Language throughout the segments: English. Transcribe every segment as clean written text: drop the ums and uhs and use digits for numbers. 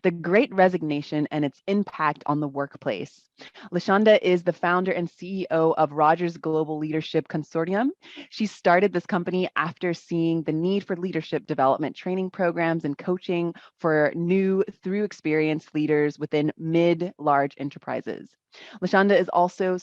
the Great Resignation and its impact on the workplace. LaShawnda is the founder and CEO of Rodgers Global Leadership Consortium. She started this company after seeing the need for leadership development training programs and coaching for new through experienced leaders within mid-large enterprises. LaShawnda is also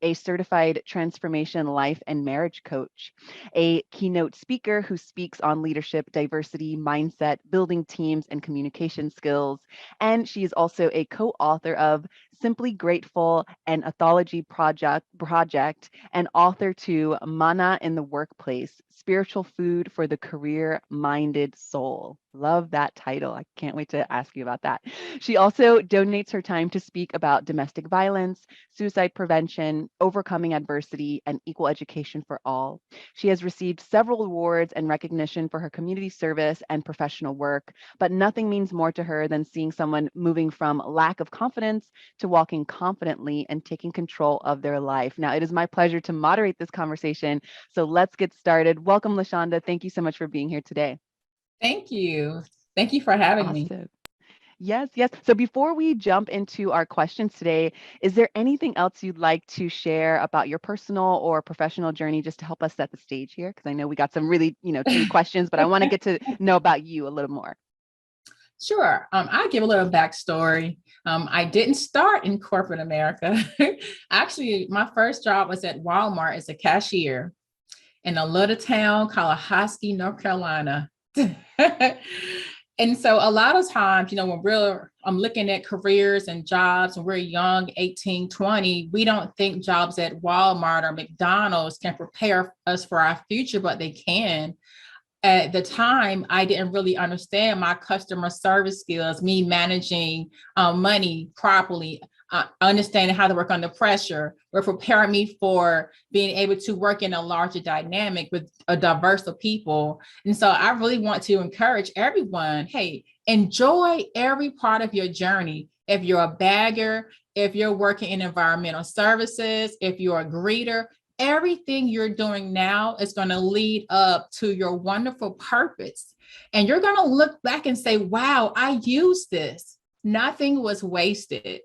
a certified transformation life and marriage coach, a keynote speaker who speaks on leadership, diversity, mindset, building teams, and communication skills. And she is also a co-author of Simply Grateful, an anthology project, and author to Mana in the Workplace, Spiritual Food for the Career-Minded Soul. Love that title. I can't wait to ask you about that. She also donates her time to speak about domestic violence, suicide prevention, overcoming adversity, and equal education for all. She has received several awards and recognition for her community service and professional work, but nothing means more to her than seeing someone moving from lack of confidence to walking confidently and taking control of their life. Now, it is my pleasure to moderate this conversation, so let's get started. Welcome, LaShawnda. Thank you so much for being here today. Thank you. Thank you for having me. Yes, yes. So before we jump into our questions today, is there anything else you'd like to share about your personal or professional journey just to help us set the stage here? Because I know we got some really, tricky questions, but I want to get to know about you a little more. Sure. I'll give a little backstory. I didn't start in corporate America. Actually, my first job was at Walmart as a cashier in a little town called Hosky, North Carolina. And so a lot of times, when I'm looking at careers and jobs and we're young, 18, 20, we don't think jobs at Walmart or McDonald's can prepare us for our future, but they can. At the time, I didn't really understand my customer service skills, me managing money properly, understanding how to work under pressure, were preparing me for being able to work in a larger dynamic with a diverse of people. And so I really want to encourage everyone, hey, enjoy every part of your journey. If you're a bagger, if you're working in environmental services, if you're a greeter, everything you're doing now is going to lead up to your wonderful purpose. And you're going to look back and say, wow, I used this. Nothing was wasted.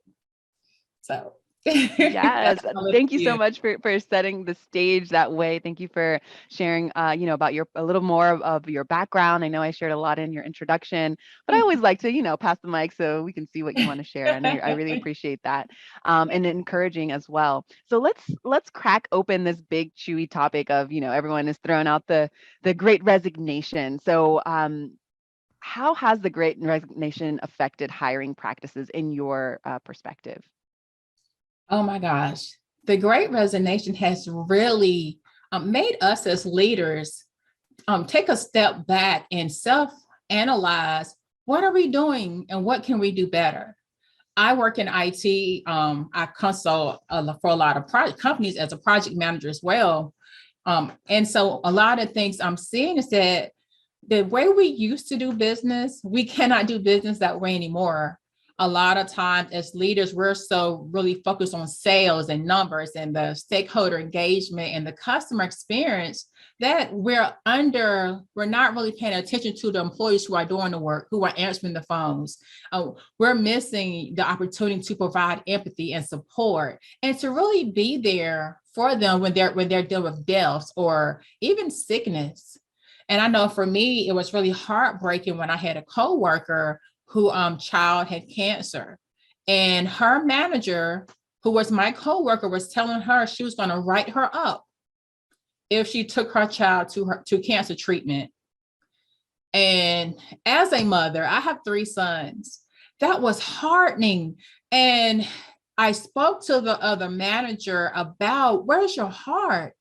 So yes, thank you so much for setting the stage that way. Thank you for sharing, about a little more of your background. I know I shared a lot in your introduction, but I always like to, pass the mic so we can see what you want to share. And I really appreciate that, and encouraging as well. So let's crack open this big chewy topic of, everyone is throwing out the Great Resignation. So, how has the Great Resignation affected hiring practices in your perspective? Oh my gosh. The Great Resignation has really made us as leaders take a step back and self-analyze, what are we doing and what can we do better? I work in IT. I consult for a lot of project companies as a project manager as well. And so a lot of things I'm seeing is that the way we used to do business, we cannot do business that way anymore. A lot of times as leaders, we're so really focused on sales and numbers and the stakeholder engagement and the customer experience that we're not really paying attention to the employees who are doing the work, who are answering the phones. We're missing the opportunity to provide empathy and support and to really be there for them when they're dealing with deaths or even sickness. And I know for me, it was really heartbreaking when I had a coworker who child had cancer, and her manager, who was my coworker, was telling her she was going to write her up if she took her child to cancer treatment. And as a mother, I have 3 sons. That was heartening. And I spoke to the other manager about, where's your heart?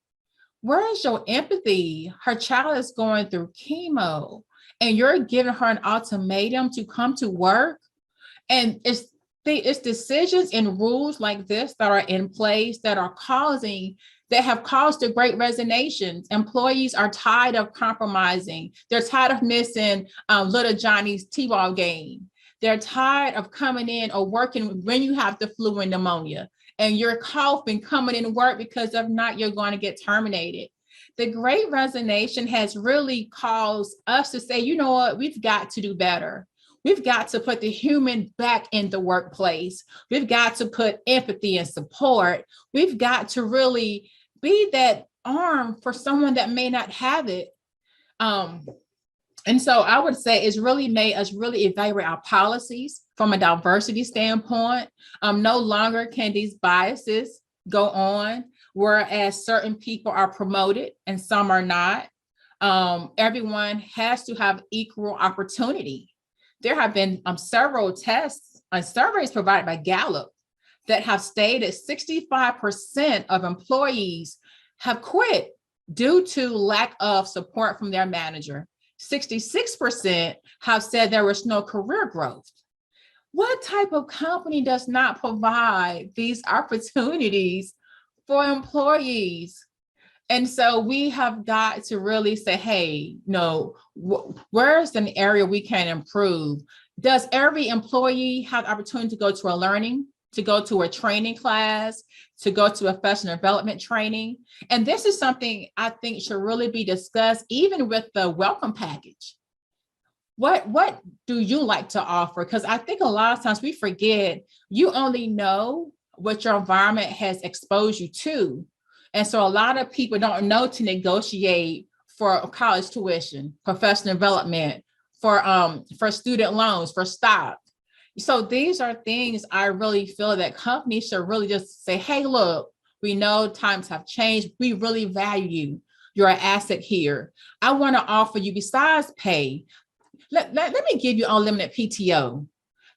Where is your empathy? Her child is going through chemo and you're giving her an ultimatum to come to work. And it's decisions and rules like this that are in place that have caused the Great Resignation. Employees are tired of compromising. They're tired of missing little Johnny's T-ball game. They're tired of coming in or working when you have the flu and pneumonia and you're coughing, coming in work, because if not, you're going to get terminated. The Great Resignation has really caused us to say, you know what, we've got to do better. We've got to put the human back in the workplace. We've got to put empathy and support. We've got to really be that arm for someone that may not have it. And so I would say it's really made us really evaluate our policies from a diversity standpoint. No longer can these biases go on, whereas certain people are promoted and some are not. Everyone has to have equal opportunity. There have been several tests and surveys provided by Gallup that have stated 65% of employees have quit due to lack of support from their manager. 66% have said there was no career growth. What type of company does not provide these opportunities for employees? And so we have got to really say, hey, no, where's an area we can improve? Does every employee have the opportunity to go to a learning, to go to a training class, to go to a professional development training? And this is something I think should really be discussed, even with the welcome package. What do you like to offer? Because I think a lot of times we forget you only know what your environment has exposed you to. And so a lot of people don't know to negotiate for college tuition, professional development, for student loans, for stock. So these are things I really feel that companies should really just say, hey, look, we know times have changed. We really value you. You're an asset here. I want to offer you, besides pay, let me give you unlimited PTO.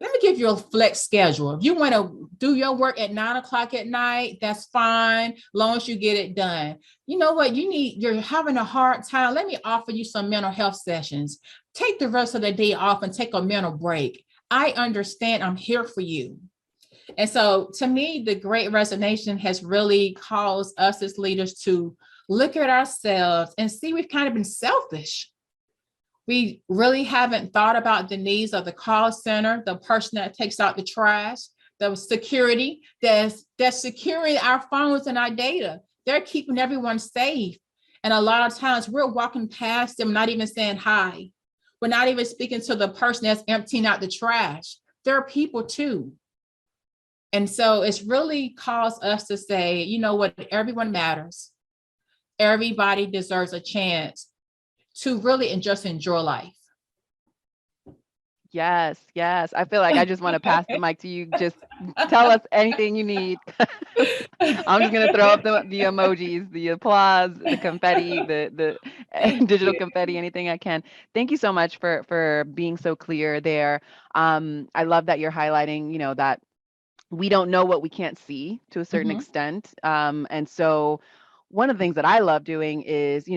Let me give you a flex schedule. If you want to do your work at 9:00 at night, that's fine, as long as you get it done. You know what? You're having a hard time. Let me offer you some mental health sessions. Take the rest of the day off and take a mental break. I understand. I'm here for you. And so to me, the Great Resignation has really caused us as leaders to look at ourselves and see we've kind of been selfish. We really haven't thought about the needs of the call center, the person that takes out the trash, the security that's securing our phones and our data. They're keeping everyone safe. And a lot of times we're walking past them, not even saying hi. We're not even speaking to the person that's emptying out the trash. There are people too. And so it's really caused us to say, you know what, everyone matters. Everybody deserves a chance to really just enjoy life. Yes, yes. I feel like I just want to pass the mic to you. Just tell us anything you need. I'm just going to throw up the emojis, the applause, the confetti, the digital confetti, anything I can. Thank you so much for being so clear there. I love that you're highlighting, that we don't know what we can't see to a certain extent. And so one of the things that I love doing is,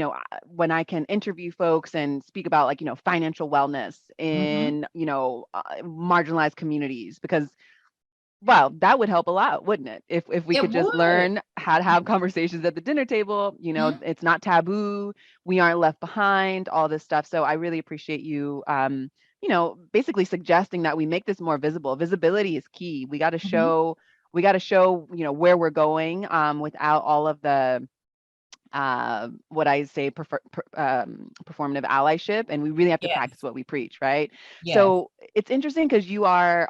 when I can interview folks and speak about financial wellness in, marginalized communities, because, well, that would help a lot, wouldn't it? If we could just learn how to have conversations at the dinner table, it's not taboo, we aren't left behind, all this stuff. So I really appreciate you, basically suggesting that we make this more visible. Visibility is key. We got to show, where we're going, without all of the, what I say, performative allyship, and we really have to practice what we preach, right? Yes. So it's interesting because you're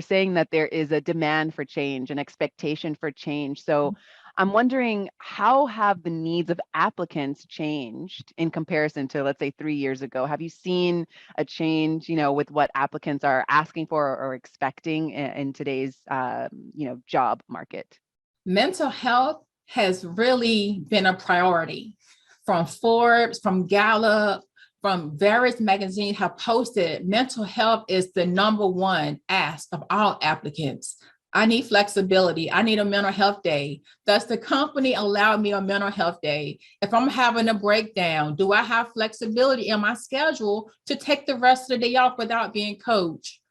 saying that there is a demand for change, an expectation for change. So I'm wondering, how have the needs of applicants changed in comparison to, let's say, 3 years ago? Have you seen a change, with what applicants are asking for or expecting in today's, job market? Mental health has really been a priority. From Forbes, from Gallup, from various magazines have posted mental health is the number one ask of all applicants. I need flexibility. I need a mental health day. Does the company allow me a mental health day? If I'm having a breakdown, do I have flexibility in my schedule to take the rest of the day off without being coached?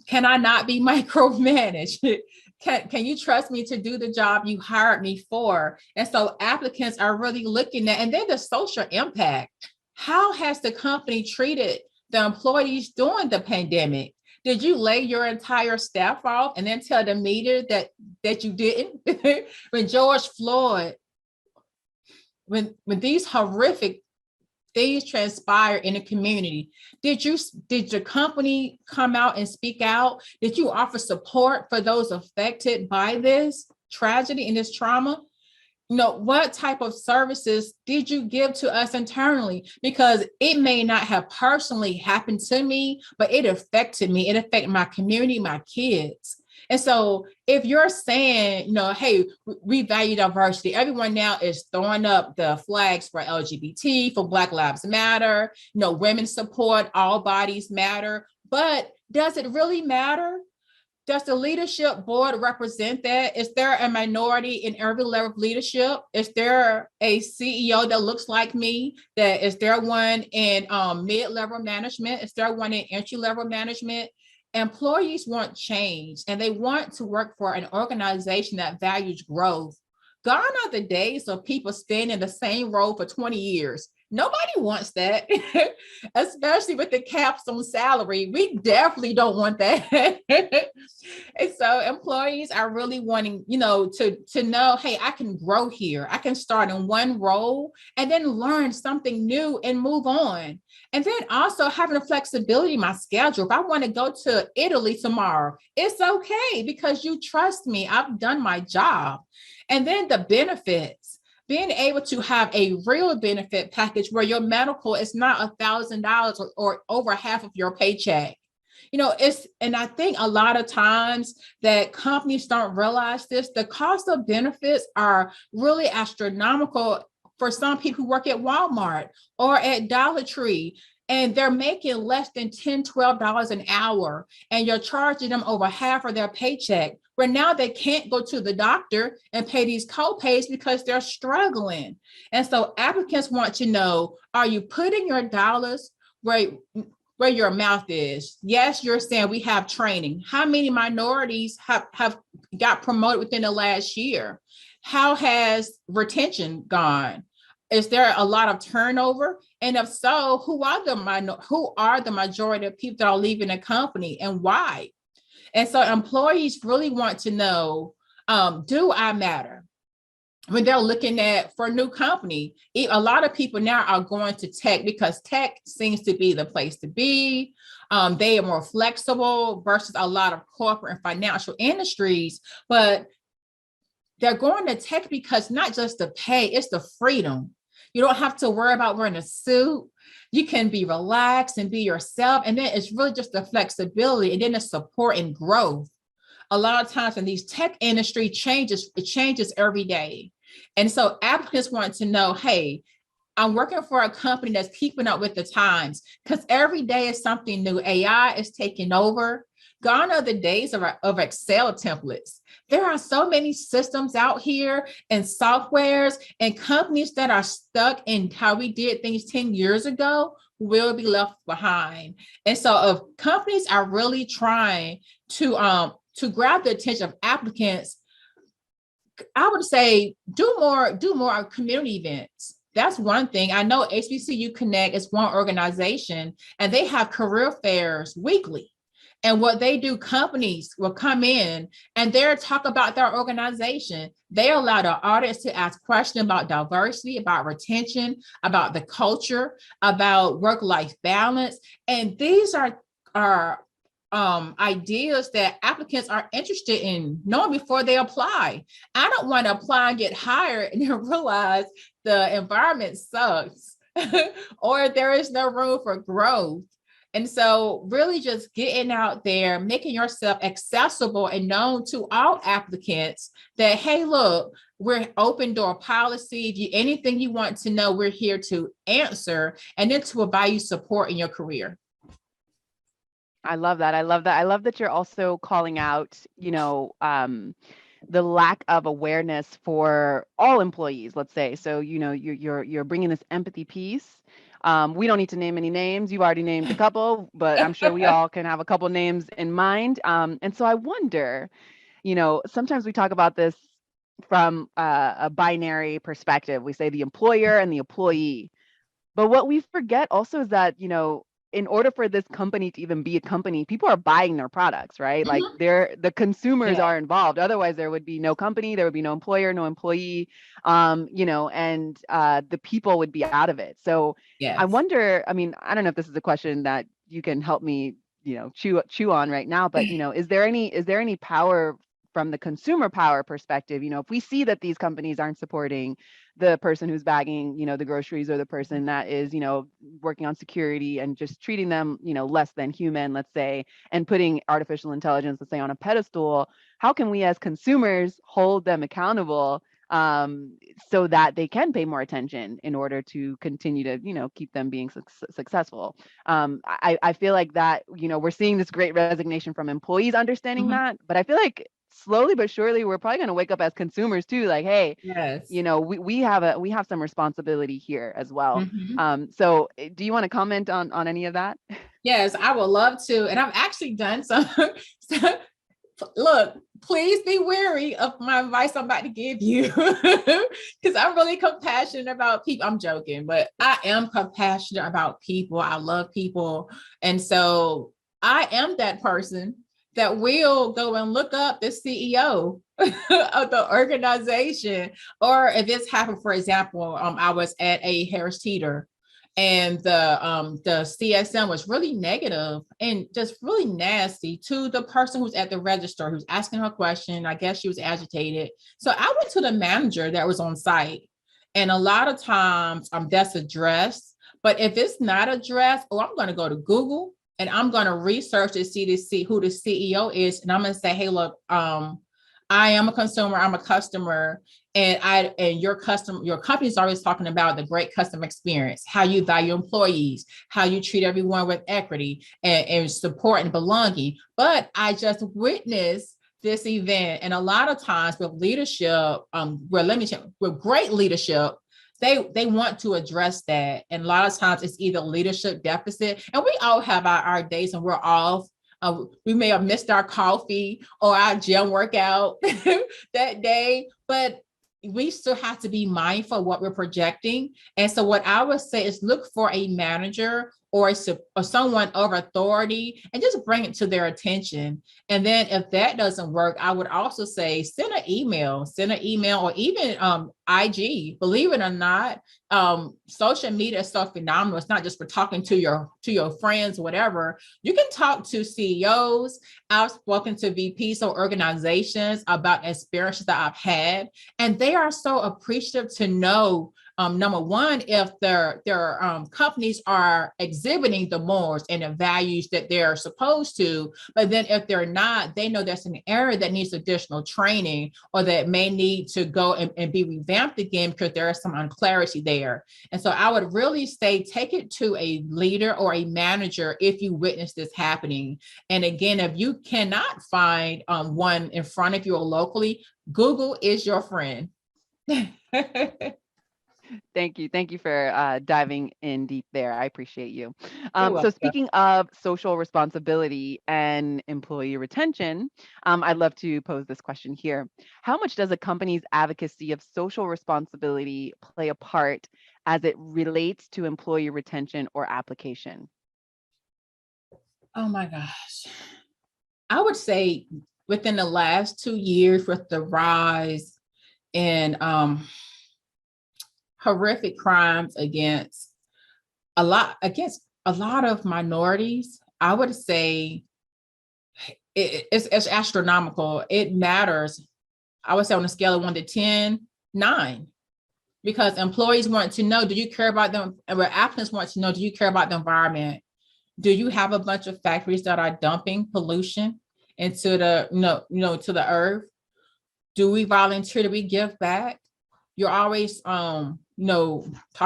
Can I not be micromanaged? Can you trust me to do the job you hired me for? And so applicants are really looking at, and then the social impact. How has the company treated the employees during the pandemic? Did you lay your entire staff off and then tell the media that you didn't? When George Floyd, when these horrific things transpire in the community. Did your company come out and speak out? Did you offer support for those affected by this tragedy and this trauma? What type of services did you give to us internally? Because it may not have personally happened to me, but it affected me. It affected my community, my kids. And so if you're saying, hey, we value diversity, everyone now is throwing up the flags for LGBT, for Black Lives Matter, women support, all bodies matter. But does it really matter? Does the leadership board represent that? Is there a minority in every level of leadership? Is there a CEO that looks like me? Is there one in mid-level management? Is there one in entry-level management? Employees want change, and they want to work for an organization that values growth. Gone are the days of people staying in the same role for 20 years. Nobody wants that, especially with the caps on salary. We definitely don't want that. And so employees are really wanting, to know, hey, I can grow here. I can start in one role and then learn something new and move on. And then also having the flexibility in my schedule. If I want to go to Italy tomorrow, it's okay because you trust me. I've done my job. And then the benefits. Being able to have a real benefit package where your medical is not $1,000 or over half of your paycheck. And I think a lot of times that companies don't realize this, the cost of benefits are really astronomical for some people who work at Walmart or at Dollar Tree. And they're making less than $10, $12 an hour, and you're charging them over half of their paycheck, where now they can't go to the doctor and pay these co-pays because they're struggling. And so applicants want to know, are you putting your dollars where your mouth is? Yes, you're saying we have training. How many minorities have got promoted within the last year? How has retention gone? Is there a lot of turnover? And if so, who are the majority of people that are leaving the company and why? And so employees really want to know, do I matter? When they're looking for a new company, a lot of people now are going to tech because tech seems to be the place to be. They are more flexible versus a lot of corporate and financial industries, but they're going to tech because not just the pay, it's the freedom. You don't have to worry about wearing a suit. You can be relaxed and be yourself. And then it's really just the flexibility and then the support and growth. A lot of times in these tech industry it changes every day. And so applicants want to know, hey, I'm working for a company that's keeping up with the times because every day is something new. AI is taking over. Gone are the days of Excel templates. There are so many systems out here and softwares, and companies that are stuck in how we did things 10 years ago will be left behind. And so if companies are really trying to grab the attention of applicants, I would say do more community events. That's one thing. I know HBCU Connect is one organization, and they have career fairs weekly. And what they do, companies will come in and they'll talk about their organization. They allow the audience to ask questions about diversity, about retention, about the culture, about work-life balance. And these are ideas that applicants are interested in knowing before they apply. I don't want to apply and get hired and then realize the environment sucks or there is no room for growth. And so really just getting out there, making yourself accessible and known to all applicants that, hey, look, we're open door policy. If anything you want to know, we're here to answer and then to provide you support in your career. I love that. I love that. I love that you're also calling out, the lack of awareness for all employees, let's say. So, you're bringing this empathy piece. We don't need to name any names. You've already named a couple, but I'm sure we all can have a couple names in mind. And so I wonder, sometimes we talk about this from a binary perspective. We say the employer and the employee. But what we forget also is that, in order for this company to even be a company, people are buying their products, right? Like Mhm. the consumers Yeah. are involved. Otherwise, there would be no company, there would be no employer, no employee, and the people would be out of it. So I Yes. wonder, I mean, I don't know if this is a question that you can help me, chew on right now, but is there any power from the consumer power perspective? If we see that these companies aren't supporting the person who's bagging, the groceries, or the person that is, working on security, and just treating them, less than human, let's say, and putting artificial intelligence, let's say, on a pedestal, how can we as consumers hold them accountable, so that they can pay more attention in order to continue to, keep them being successful? I feel like that, we're seeing this great resignation from employees understanding Mhm. that, but I feel like slowly but surely we're probably going to wake up as consumers too, like, hey, Yes. we have some responsibility here as well. Mhm. So do you want to comment on any of that? Yes, I would love to. And I've actually done some. so- Look, please be wary of my advice I'm about to give you because I'm really compassionate about people. I'm joking, but I am compassionate about people. I love people. And so I am that person that will go and look up the CEO of the organization. Or if it's happened, for example, I was at a Harris Teeter, and the CSM was really negative and just really nasty to the person who's at the register who's asking her question. I guess she was agitated. So I went to the manager that was on site. And a lot of times that's addressed. But if it's not addressed, I'm going to go to Google and I'm going to research to see who the CEO is. And I'm going to say, hey, look, I am a consumer, I'm a customer, and your company is always talking about the great customer experience, how you value employees, how you treat everyone with equity and support and belonging. But I just witnessed this event, and a lot of times with leadership, with great leadership, they want to address that. And a lot of times it's either leadership deficit, and we all have our days and we're off. We may have missed our coffee or our gym workout that day, but we still have to be mindful of what we're projecting. And so what I would say is look for a manager or someone of authority and just bring it to their attention. And then if that doesn't work, I would also say send an email, or even IG. Believe it or not, social media is so phenomenal. It's not just for talking to your friends, whatever. You can talk to CEOs. I've spoken to VPs or organizations about experiences that I've had, and they are so appreciative to know, number one, if their companies are exhibiting the morals and the values that they're supposed to. But then if they're not, they know that's an area that needs additional training or that may need to go and be revamped again because there is some unclarity there. And so I would really say take it to a leader or a manager if you witness this happening. And again, if you cannot find one in front of you or locally, Google is your friend. Thank you. Thank you for diving in deep there. I appreciate you. You're So welcome. speaking of social responsibility and employee retention, I'd love to pose this question here. How much does a company's advocacy of social responsibility play a part as it relates to employee retention or application? Oh my gosh. I would say within the last 2 years with the rise in horrific crimes against a lot of minorities, I would say it's astronomical. It matters. I would say on a scale of 1 to 10, 9, because employees want to know, do you care about them? And applicants want to know, do you care about the environment? Do you have a bunch of factories that are dumping pollution into to the earth? Do we volunteer? Do we give back? You're always talking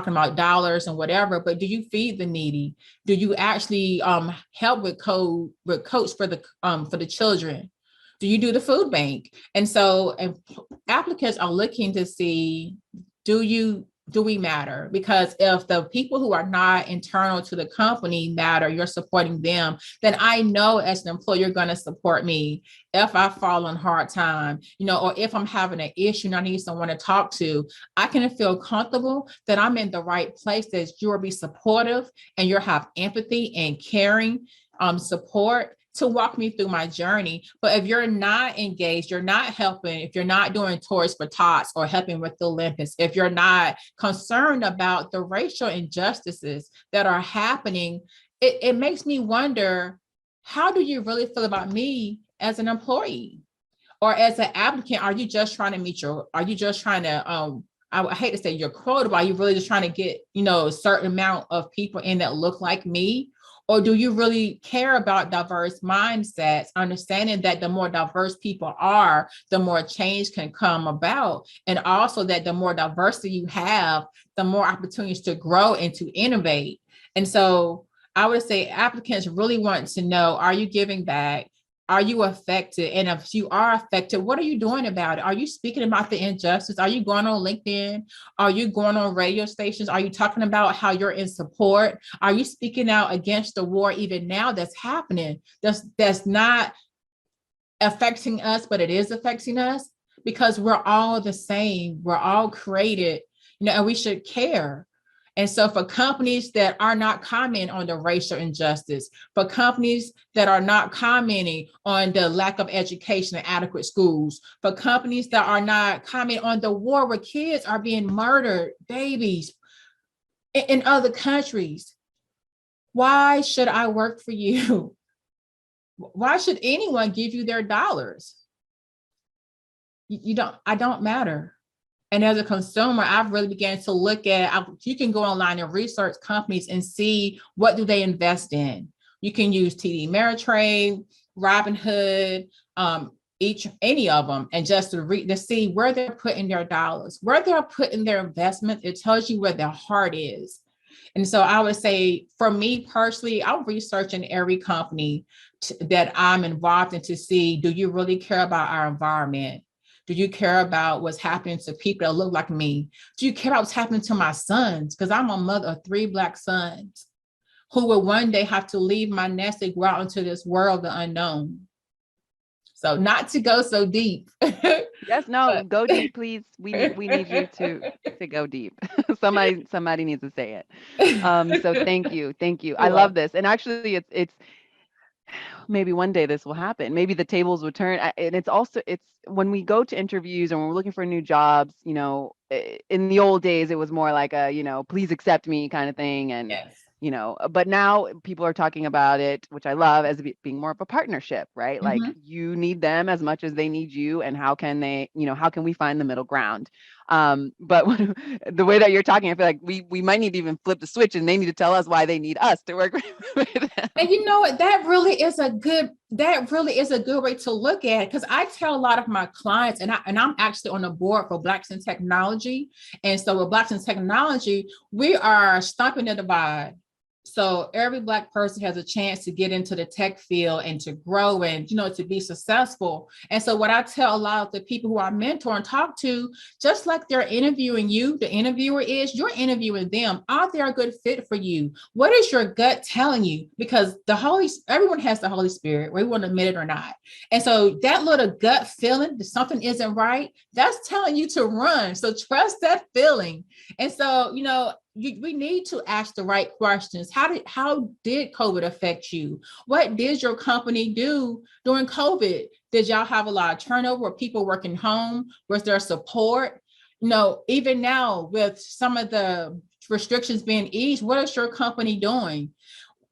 about dollars and whatever, but do you feed the needy? Do you actually help with coats for the children? Do you do the food bank? And so applicants are looking to see, do you do we matter? Because if the people who are not internal to the company matter, you're supporting them, then I know as an employer, you're going to support me if I fall on hard time, or if I'm having an issue and I need someone to talk to. I can feel comfortable that I'm in the right place, that you'll be supportive and you'll have empathy and caring support to walk me through my journey. But if you're not engaged, you're not helping, if you're not doing toys for tots or helping with the Olympics, if you're not concerned about the racial injustices that are happening, it makes me wonder, how do you really feel about me as an employee or as an applicant? Are you just trying to I hate to say your quota, but are you really just trying to get, a certain amount of people in that look like me? Or do you really care about diverse mindsets, understanding that the more diverse people are, the more change can come about? And also that the more diversity you have, the more opportunities to grow and to innovate. And so I would say applicants really want to know, are you giving back? Are you affected? And if you are affected, what are you doing about it? Are you speaking about the injustice? Are you going on LinkedIn? Are you going on radio stations? Are you talking about how you're in support? Are you speaking out against the war even now that's happening? That's not affecting us, but it is affecting us, because we're all the same. We're all created, and we should care. And so for companies that are not commenting on the racial injustice, for companies that are not commenting on the lack of education and adequate schools, for companies that are not commenting on the war where kids are being murdered, babies in other countries, why should I work for you? Why should anyone give you their dollars? I don't matter. And as a consumer, I've really began to look at, you can go online and research companies and see what do they invest in. You can use TD Ameritrade, Robinhood, any of them, and just to see where they're putting their dollars, where they're putting their investment. It tells you where their heart is. And so I would say, for me personally, I'm researching every company that I'm involved in to see, do you really care about our environment? Do you care about what's happening to people that look like me? Do you care about what's happening to my sons? Because I'm a mother of 3 Black sons who will one day have to leave my nest and go out into this world, the unknown. So not to go so deep. Yes, no, go deep, please. We need you to go deep. Somebody needs to say it. So thank you. I love this. And actually, it's maybe one day this will happen. Maybe the tables will turn. And it's when we go to interviews and when we're looking for new jobs, in the old days, it was more like a, please accept me kind of thing. And, yes. But now people are talking about it, which I love, as being more of a partnership, right? Mm-hmm. Like you need them as much as they need you. And how can how can we find the middle ground? But the way that you're talking, I feel like we might need to even flip the switch and they need to tell us why they need us to work with them. And you know what, that really is a good way to look at it. Because I tell a lot of my clients, and I'm actually on the board for Blacks in Technology. And so with Blacks in Technology, we are stopping the divide. So every Black person has a chance to get into the tech field and to grow and, to be successful. And so what I tell a lot of the people who I mentor and talk to, just like they're interviewing you, the interviewer is, you're interviewing them. Are they a good fit for you? What is your gut telling you? Because everyone has the Holy Spirit, whether we want to admit it or not. And so that little gut feeling that something isn't right, that's telling you to run. So trust that feeling. And so, we need to ask the right questions. How did COVID affect you? What did your company do during COVID? Did y'all have a lot of turnover? Were people working home? Was there support? Even now with some of the restrictions being eased, what is your company doing?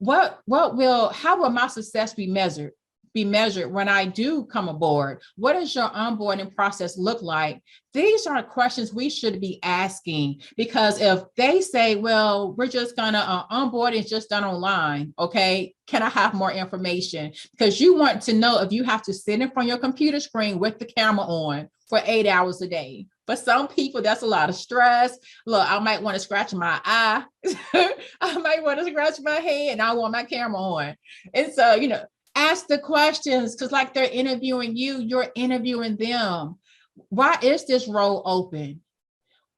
How will my success be measured when I do come aboard? What does your onboarding process look like? These are questions we should be asking, because if they say, well, we're just gonna onboard is just done online, okay, can I have more information? Because you want to know if you have to sit in front of your computer screen with the camera on for 8 hours a day. For some people, that's a lot of stress. Look, I might want to scratch my eye. I might want to scratch my head, and I want my camera on. And so, ask the questions, because like they're interviewing you, you're interviewing them. Why is this role open?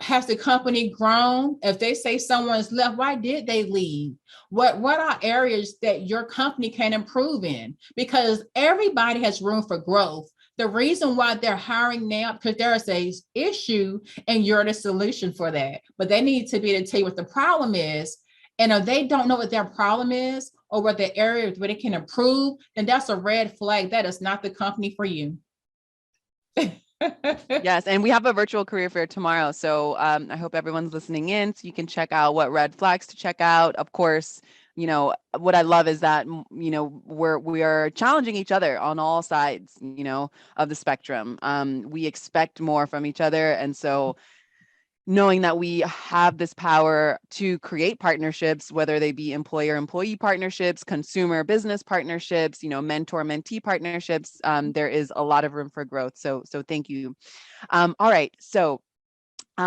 has the company grown? If they say someone's left, why did they leave? What are areas that your company can improve in? Because everybody has room for growth. The reason why they're hiring now, because there is a issue and you're the solution for that. But they need to be able to tell you what the problem is. And if they don't know what their problem is or what the area where they can improve, then that's a red flag. That is not the company for you. Yes, and we have a virtual career fair tomorrow. So I hope everyone's listening in so you can check out what red flags to check out. Of course, what I love is that, we are challenging each other on all sides, of the spectrum. We expect more from each other. And so knowing that we have this power to create partnerships, whether they be employer-employee partnerships, consumer business partnerships, mentor-mentee partnerships, there is a lot of room for growth. So thank you. All right. So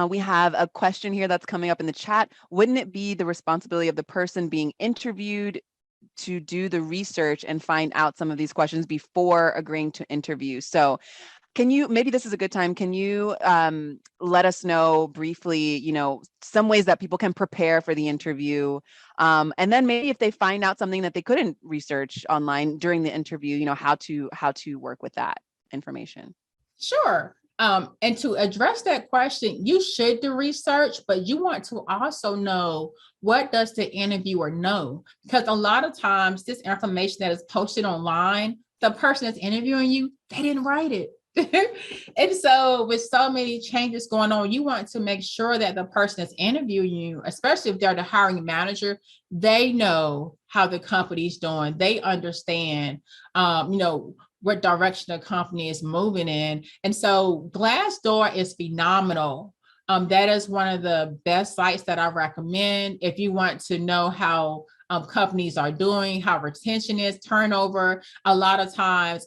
we have a question here that's coming up in the chat. Wouldn't it be the responsibility of the person being interviewed to do the research and find out some of these questions before agreeing to interview? So maybe this is a good time, can you let us know briefly, some ways that people can prepare for the interview? And then maybe if they find out something that they couldn't research online during the interview, how to work with that information. Sure. And to address that question, you should do research, but you want to also know, what does the interviewer know? Because a lot of times this information that is posted online, the person that's interviewing you, they didn't write it. And so with so many changes going on, you want to make sure that the person that's interviewing you, especially if they're the hiring manager, they know how the company's doing. They understand, what direction the company is moving in. And so Glassdoor is phenomenal. That is one of the best sites that I recommend if you want to know how companies are doing, how retention is, turnover. A lot of times,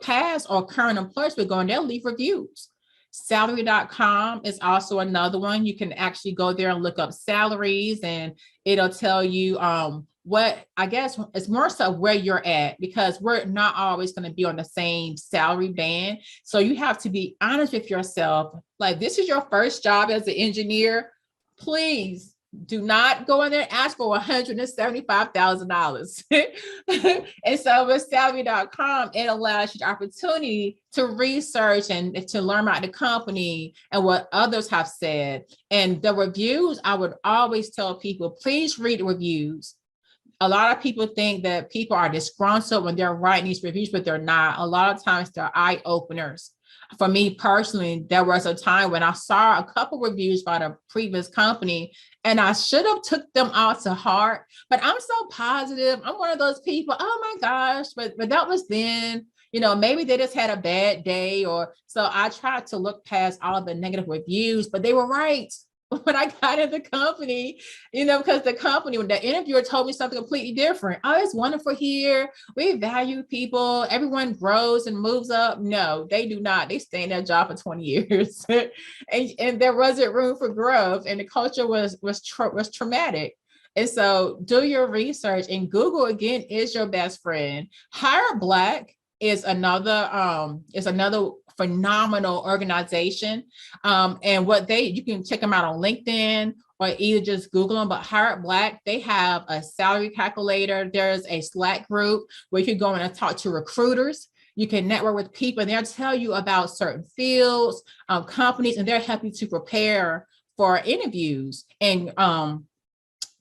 past or current employees will go and they'll leave reviews. Salary.com is also another one. You can actually go there and look up salaries, and it'll tell you what, I guess it's more so where you're at, because we're not always going to be on the same salary band. So you have to be honest with yourself. Like, this is your first job as an engineer. Please do not go in there and ask for $175,000. And so with salary.com, it allows you the opportunity to research and to learn about the company and what others have said. And the reviews, I would always tell people, please read the reviews. A lot of people think that people are disgruntled when they're writing these reviews, but they're not. A lot of times they're eye openers. For me personally, there was a time when I saw a couple reviews by the previous company and I should have took them all to heart, but I'm so positive. I'm one of those people, oh my gosh, but that was then, maybe they just had a bad day, or so I tried to look past all the negative reviews, but they were right. When I got in the company, because the company, when the interviewer told me something completely different. Oh, it's wonderful here. We value people. Everyone grows and moves up. No, they do not. They stay in their job for 20 years. and there wasn't room for growth. And the culture was traumatic. And so do your research, and Google, again, is your best friend. Hire Black is another phenomenal organization. And you can check them out on LinkedIn or either just Google them, but Hire Black, they have a salary calculator. There's a Slack group where you can go in and talk to recruiters. You can network with people, and they'll tell you about certain fields, companies, and they'll help you to prepare for interviews. And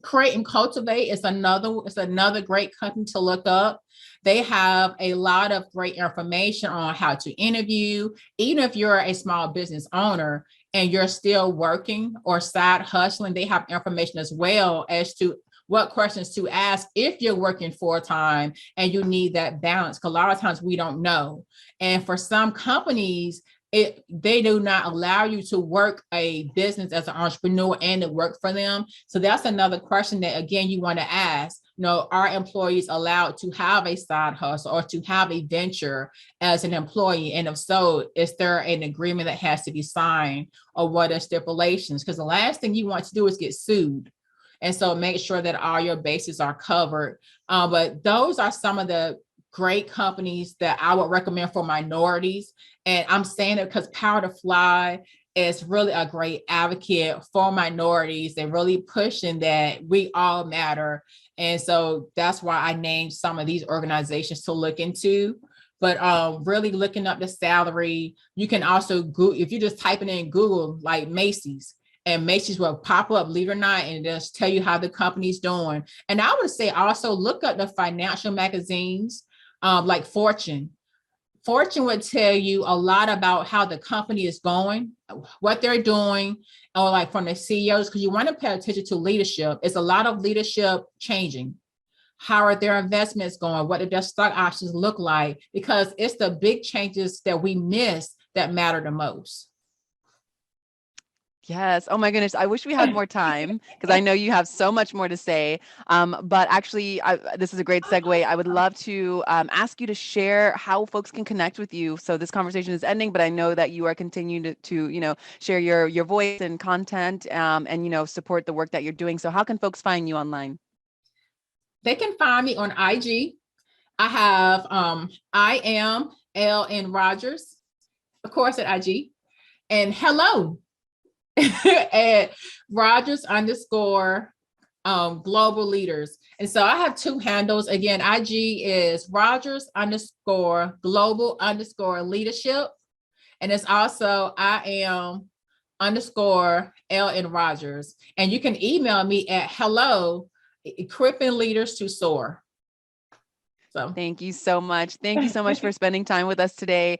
Create and Cultivate is another great company to look up. They have a lot of great information on how to interview. Even if you're a small business owner and you're still working or side hustling, they have information as well as to what questions to ask if you're working full-time and you need that balance. Because a lot of times we don't know. And for some companies, they do not allow you to work a business as an entrepreneur and to work for them. So that's another question that, again, you want to ask. Are employees allowed to have a side hustle or to have a venture as an employee? And if so, is there an agreement that has to be signed, or what are stipulations? Because the last thing you want to do is get sued. And so make sure that all your bases are covered. But those are some of the great companies that I would recommend for minorities. And I'm saying it because Power to Fly is really a great advocate for minorities and really pushing that we all matter. And so that's why I named some of these organizations to look into. But really looking up the salary, you can also go, if you just type it in Google, like Macy's, and Macy's will pop up, believe it or not, and just tell you how the company's doing. And I would say also look up the financial magazines, like Fortune. Fortune would tell you a lot about how the company is going, what they're doing, or like from the CEOs, because you want to pay attention to leadership. It's a lot of leadership changing. How are their investments going? What do their stock options look like? Because it's the big changes that we miss that matter the most. Yes. Oh my goodness. I wish we had more time because I know you have so much more to say. But actually, this is a great segue. I would love to ask you to share how folks can connect with you. So this conversation is ending, but I know that you are continuing to share your voice and content, and support the work that you're doing. So how can folks find you online? They can find me on IG. I have I am LN Rodgers, of course, at IG, and hello at Rodgers _ global leaders. And so I have two handles. Again, IG is Rodgers _ global _ leadership. And it's also I am _ LN Rodgers. And you can email me at hello, equipping leaders to soar. So Thank you so much. Thank you so much for spending time with us today.